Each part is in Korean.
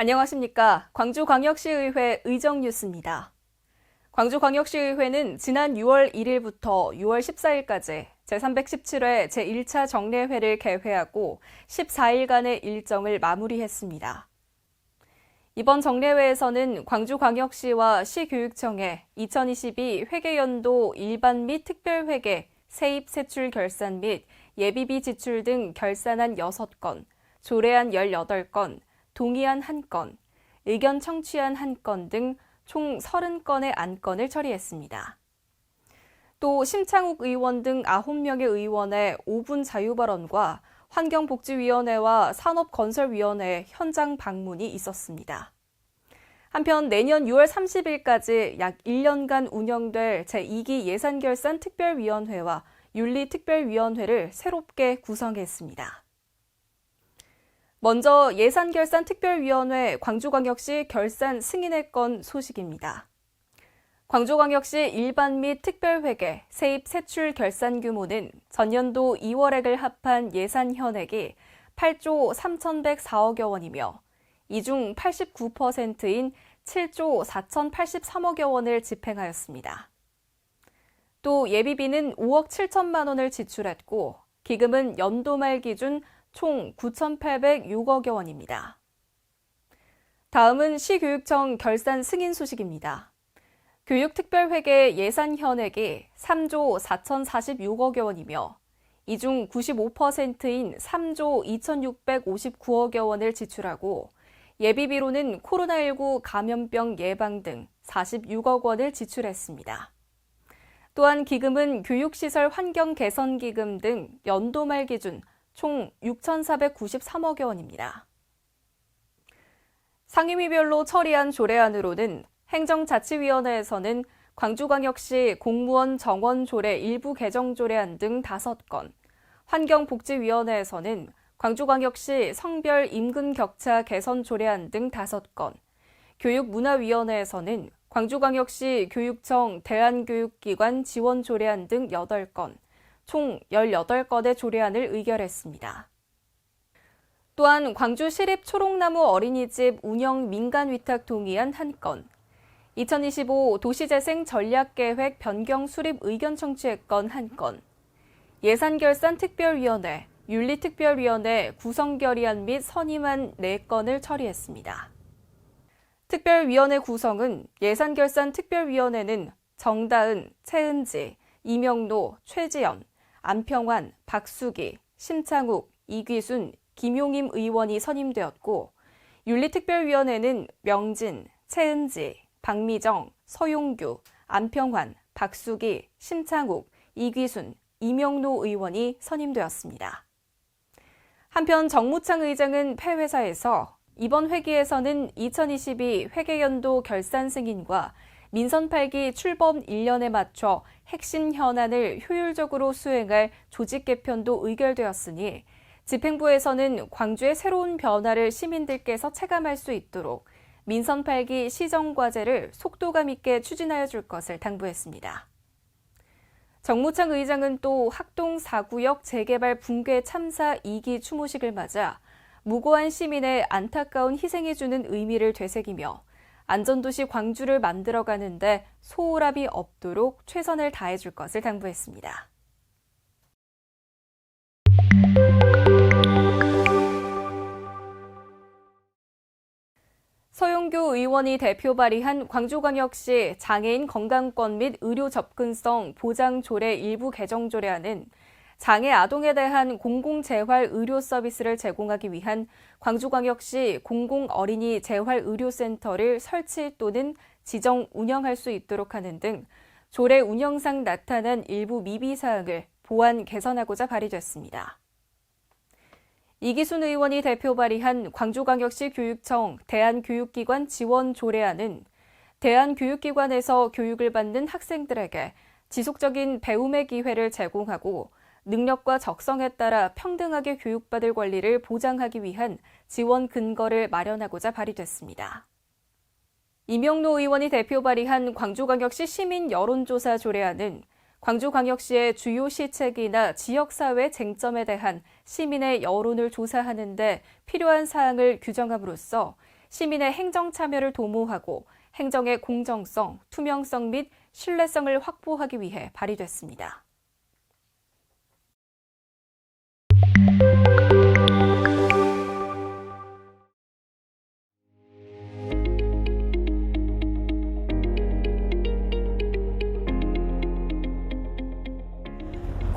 안녕하십니까. 광주광역시의회 의정뉴스입니다. 광주광역시의회는 지난 6월 1일부터 6월 14일까지 제317회 제1차 정례회를 개회하고 14일간의 일정을 마무리했습니다. 이번 정례회에서는 광주광역시와 시교육청에 2022 회계연도 일반 및 특별회계, 세입 세출 결산 및 예비비 지출 등 결산안 6건, 조례안 18건, 동의안 1건, 의견 청취안 1건 등 총 30건의 안건을 처리했습니다. 또 심창욱 의원 등 9명의 의원의 5분 자유발언과 환경복지위원회와 산업건설위원회 현장 방문이 있었습니다. 한편 내년 6월 30일까지 약 1년간 운영될 제2기 예산결산특별위원회와 윤리특별위원회를 새롭게 구성했습니다. 먼저 예산결산특별위원회 광주광역시 결산 승인의 건 소식입니다. 광주광역시 일반 및 특별회계, 세입 세출 결산 규모는 전년도 2월액을 합한 예산 현액이 8조 3,104억여 원이며 이 중 89%인 7조 4,083억여 원을 집행하였습니다. 또 예비비는 5억 7천만 원을 지출했고 기금은 연도 말 기준 총 9,806억여 원입니다. 다음은 시교육청 결산 승인 소식입니다. 교육특별회계 예산 현액이 3조 4,046억여 원이며 이 중 95%인 3조 2,659억여 원을 지출하고 예비비로는 코로나19 감염병 예방 등 46억 원을 지출했습니다. 또한 기금은 교육시설 환경 개선 기금 등 연도 말 기준 총 6,493억여 원입니다. 상임위별로 처리한 조례안으로는 행정자치위원회에서는 광주광역시 공무원 정원 조례 일부 개정 조례안 등 5건, 환경복지위원회에서는 광주광역시 성별 임금 격차 개선 조례안 등 5건, 교육문화위원회에서는 광주광역시 교육청 대안교육기관 지원 조례안 등 8건, 총 18건의 조례안을 의결했습니다. 또한 광주시립 초록나무 어린이집 운영 민간위탁 동의안 1건, 2025 도시재생 전략계획 변경 수립 의견 청취의 건 1건, 예산결산특별위원회, 윤리특별위원회 구성결의안 및 선임안 4건을 처리했습니다. 특별위원회 구성은 예산결산특별위원회는 정다은, 최은지, 이명노, 최지연, 안평환, 박수기, 심창욱, 이귀순, 김용임 의원이 선임되었고 윤리특별위원회는 명진, 최은지, 박미정, 서용규, 안평환, 박수기, 심창욱, 이귀순, 이명노 의원이 선임되었습니다. 한편 정무창 의장은 폐회사에서 이번 회기에서는 2022 회계연도 결산 승인과 민선 8기 출범 1년에 맞춰 핵심 현안을 효율적으로 수행할 조직 개편도 의결되었으니 집행부에서는 광주의 새로운 변화를 시민들께서 체감할 수 있도록 민선 8기 시정과제를 속도감 있게 추진하여 줄 것을 당부했습니다. 정무창 의장은 또 학동 4구역 재개발 붕괴 참사 2기 추모식을 맞아 무고한 시민의 안타까운 희생이 주는 의미를 되새기며 안전도시 광주를 만들어가는데 소홀함이 없도록 최선을 다해줄 것을 당부했습니다. 서용규 의원이 대표 발의한 광주광역시 장애인 건강권 및 의료 접근성 보장 조례 일부 개정 조례안은 장애 아동에 대한 공공재활 의료 서비스를 제공하기 위한 광주광역시 공공어린이 재활의료센터를 설치 또는 지정 운영할 수 있도록 하는 등 조례 운영상 나타난 일부 미비사항을 보완 개선하고자 발의됐습니다. 이기순 의원이 대표 발의한 광주광역시 교육청 대안교육기관 지원 조례안은 대안교육기관에서 교육을 받는 학생들에게 지속적인 배움의 기회를 제공하고 능력과 적성에 따라 평등하게 교육받을 권리를 보장하기 위한 지원 근거를 마련하고자 발의됐습니다. 이명노 의원이 대표 발의한 광주광역시 시민 여론조사 조례안은 광주광역시의 주요 시책이나 지역사회 쟁점에 대한 시민의 여론을 조사하는 데 필요한 사항을 규정함으로써 시민의 행정 참여를 도모하고 행정의 공정성, 투명성 및 신뢰성을 확보하기 위해 발의됐습니다.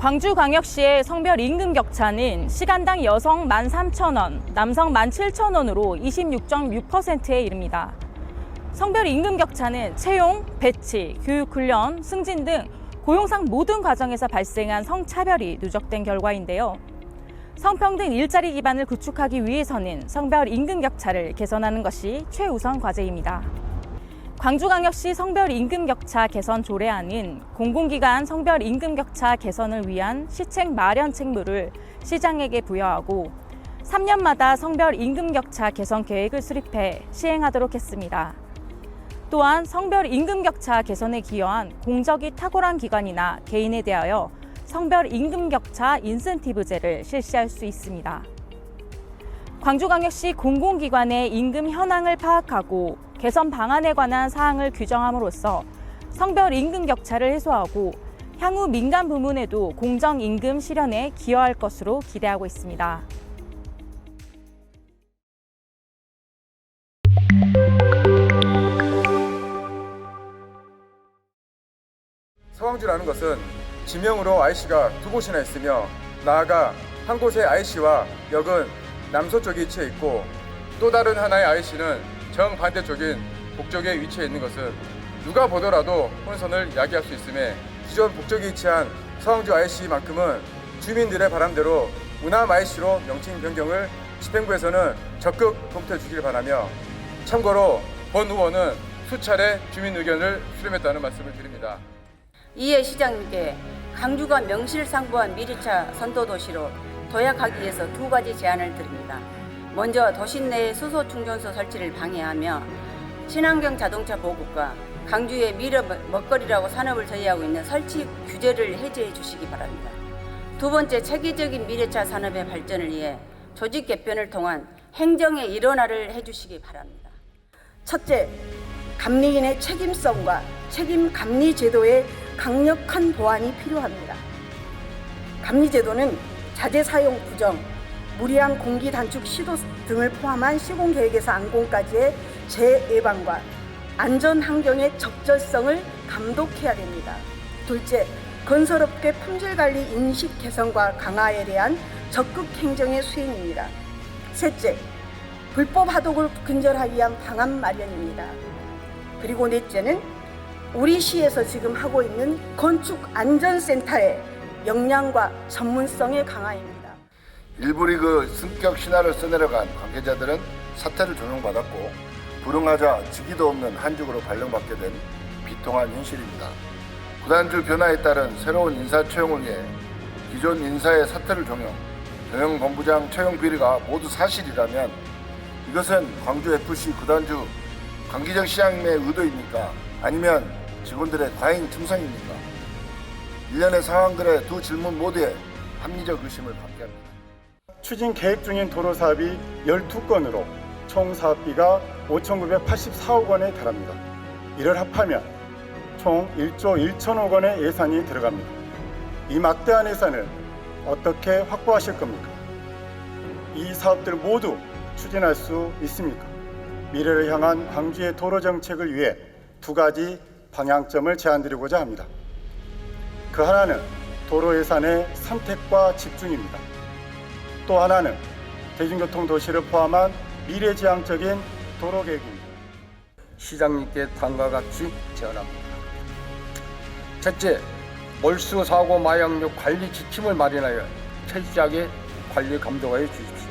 광주광역시의 성별 임금 격차는 시간당 여성 13,000원, 남성 17,000원으로 26.6%에 이릅니다. 성별 임금 격차는 채용, 배치, 교육 훈련, 승진 등 고용상 모든 과정에서 발생한 성차별이 누적된 결과인데요. 성평등 일자리 기반을 구축하기 위해서는 성별 임금 격차를 개선하는 것이 최우선 과제입니다. 광주광역시 성별 임금 격차 개선 조례안은 공공기관 성별 임금 격차 개선을 위한 시책 마련 책무를 시장에게 부여하고 3년마다 성별 임금 격차 개선 계획을 수립해 시행하도록 했습니다. 또한 성별 임금 격차 개선에 기여한 공적이 탁월한 기관이나 개인에 대하여 성별 임금 격차 인센티브제를 실시할 수 있습니다. 광주광역시 공공기관의 임금 현황을 파악하고 개선 방안에 관한 사항을 규정함으로써 성별 임금 격차를 해소하고 향후 민간 부문에도 공정 임금 실현에 기여할 것으로 기대하고 있습니다. 서광주라는 것은 지명으로 IC가 두 곳이나 있으며 나아가 한 곳의 IC와 역은 남서쪽에 위치해 있고 또 다른 하나의 IC는 정반대쪽인 북쪽에 위치해 있는 것은 누가 보더라도 혼선을 야기할 수 있음에 기존 북쪽에 위치한 서광주 IC만큼은 주민들의 바람대로 우남 IC로 명칭 변경을 집행부에서는 적극 검토해 주길 바라며 참고로 본 의원은 수차례 주민 의견을 수렴했다는 말씀을 드립니다. 이에 시장님께 광주가 명실상부한 미래차 선도도시로 도약하기 위해서 두 가지 제안을 드립니다. 먼저 도심 내 수소 충전소 설치를 방해하며 친환경 자동차 보급과 광주의 미래 먹거리라고 산업을 저해하고 있는 설치 규제를 해제해 주시기 바랍니다. 두 번째, 체계적인 미래차 산업의 발전을 위해 조직 개편을 통한 행정의 일원화를 해주시기 바랍니다. 첫째, 감리인의 책임성과 책임 감리 제도의 강력한 보완이 필요합니다. 감리 제도는 자재 사용 부정, 무리한 공기 단축 시도 등을 포함한 시공 계획에서 안공까지의 재예방과 안전 환경의 적절성을 감독해야 됩니다. 둘째, 건설업계 품질 관리 인식 개선과 강화에 대한 적극 행정의 수행입니다. 셋째, 불법 하도급을 근절하기 위한 방안 마련입니다. 그리고 넷째는 우리 시에서 지금 하고 있는 건축 안전센터의 역량과 전문성의 강화입니다. 일부 리그 승격 신화를 써내려간 관계자들은 사퇴를 조명받았고 불응하자 직위도 없는 한직으로 발령받게 된 비통한 현실입니다. 구단주 변화에 따른 새로운 인사 채용을 위해 기존 인사의 사퇴를 종용, 경영본부장 채용 비리가 모두 사실이라면 이것은 광주FC 구단주 강기정 시장님의 의도입니까? 아니면 직원들의 과잉 충성입니까? 일련의 상황들의 두 질문 모두에 합리적 의심을 갖게 합니다. 추진 계획 중인 도로 사업이 12건으로 총 사업비가 5,984억 원에 달합니다. 이를 합하면 총 1조 1천억 원의 예산이 들어갑니다. 이 막대한 예산을 어떻게 확보하실 겁니까? 이 사업들을 모두 추진할 수 있습니까? 미래를 향한 광주의 도로 정책을 위해 두 가지 방향점을 제안드리고자 합니다. 그 하나는 도로 예산의 선택과 집중입니다. 또 하나는 대중교통 도시를 포함한 미래지향적인 도로 계획입니다. 시장님께 다음과 같이 제안합니다. 첫째, 몰수 사고 마약류 관리 지침을 마련하여 철저하게 관리 감독하여 주십시오.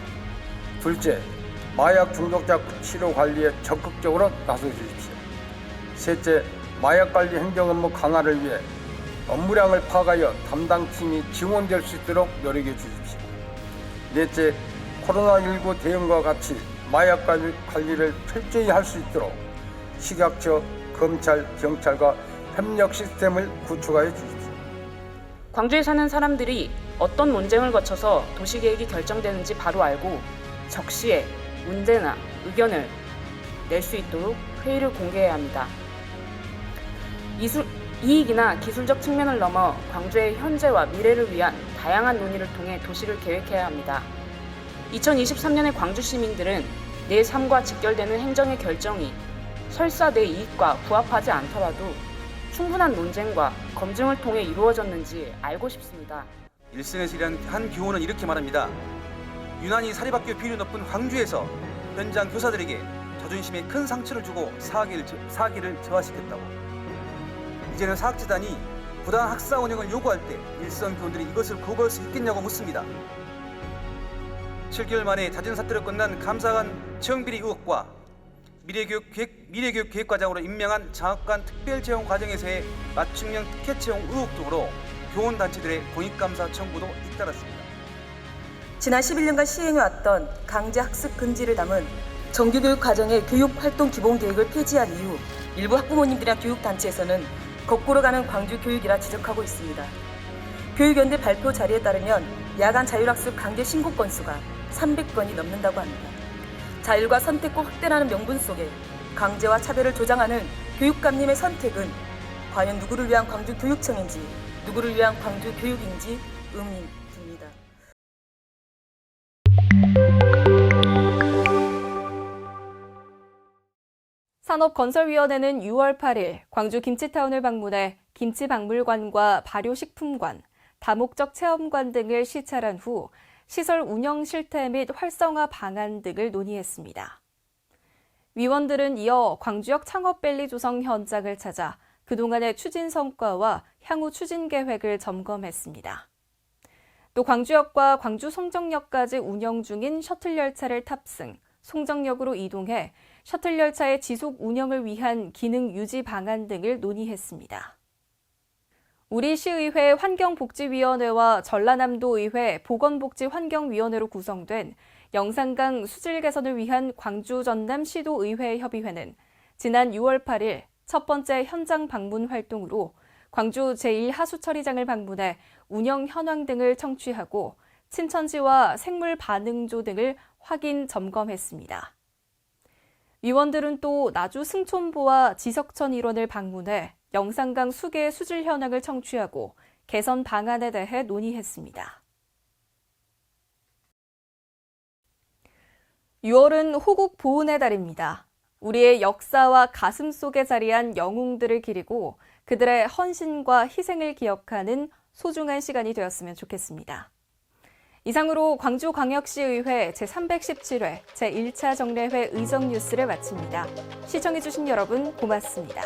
둘째, 마약 중독자 치료 관리에 적극적으로 나서 주십시오. 셋째, 마약 관리 행정 업무 강화를 위해 업무량을 파악하여 담당 팀이 지원될 수 있도록 노력해 주십시오. 넷째, 코로나19 대응과 같이 마약 관리를 철저히 할 수 있도록 식약처, 검찰, 경찰과 협력 시스템을 구축하여 주십시오. 광주에 사는 사람들이 어떤 논쟁을 거쳐서 도시계획이 결정되는지 바로 알고 적시에 문제나 의견을 낼 수 있도록 회의를 공개해야 합니다. 이익이나 기술적 측면을 넘어 광주의 현재와 미래를 위한 다양한 논의를 통해 도시를 계획해야 합니다. 2023년의 광주 시민들은 내 삶과 직결되는 행정의 결정이 설사 내 이익과 부합하지 않더라도 충분한 논쟁과 검증을 통해 이루어졌는지 알고 싶습니다. 일선에서 일한 한 교원은 이렇게 말합니다. 유난히 사립학교 비율이 높은 광주에서 현장 교사들에게 자존심에 큰 상처를 주고 사기를 저하시켰다고. 이제는 사학재단이 부당한 학사 운영을 요구할 때 일선 교원들이 이것을 거부할 수 있겠냐고 묻습니다. 7개월 만에 잦은 사태로 끝난 감사관 채용비리 의혹과 미래교육 계획과장으로 임명한 장학관 특별채용 과정에서의 맞춤형 특혜 채용 의혹 등으로 교원단체들의 공익감사 청구도 잇따랐습니다. 지난 11년간 시행해왔던 강제 학습 금지를 담은 정규교육 과정의 교육활동 기본계획을 폐지한 이후 일부 학부모님들이나 교육단체에서는 거꾸로 가는 광주 교육이라 지적하고 있습니다. 교육연대 발표 자료에 따르면 야간 자율학습 강제 신고 건수가 300건이 넘는다고 합니다. 자율과 선택권 확대라는 명분 속에 강제와 차별을 조장하는 교육감님의 선택은 과연 누구를 위한 광주 교육청인지 누구를 위한 광주 교육인지 의문이 듭니다. 산업건설위원회는 6월 8일 광주 김치타운을 방문해 김치박물관과 발효식품관, 다목적 체험관 등을 시찰한 후 시설 운영 실태 및 활성화 방안 등을 논의했습니다. 위원들은 이어 광주역 창업밸리 조성 현장을 찾아 그동안의 추진 성과와 향후 추진 계획을 점검했습니다. 또 광주역과 광주 송정역까지 운영 중인 셔틀 열차를 탑승, 송정역으로 이동해 셔틀 열차의 지속 운영을 위한 기능 유지 방안 등을 논의했습니다. 우리시의회 환경복지위원회와 전라남도의회 보건복지환경위원회로 구성된 영산강 수질 개선을 위한 광주 전남 시도의회 협의회는 지난 6월 8일 첫 번째 현장 방문 활동으로 광주 제1하수처리장을 방문해 운영 현황 등을 청취하고 친천지와 생물 반응조 등을 확인 점검했습니다. 위원들은 또 나주 승촌보와 지석천 일원을 방문해 영산강 수계 수질 현황을 청취하고 개선 방안에 대해 논의했습니다. 6월은 호국 보훈의 달입니다. 우리의 역사와 가슴 속에 자리한 영웅들을 기리고 그들의 헌신과 희생을 기억하는 소중한 시간이 되었으면 좋겠습니다. 이상으로 광주광역시의회 제317회 제1차 정례회 의정 뉴스를 마칩니다. 시청해주신 여러분 고맙습니다.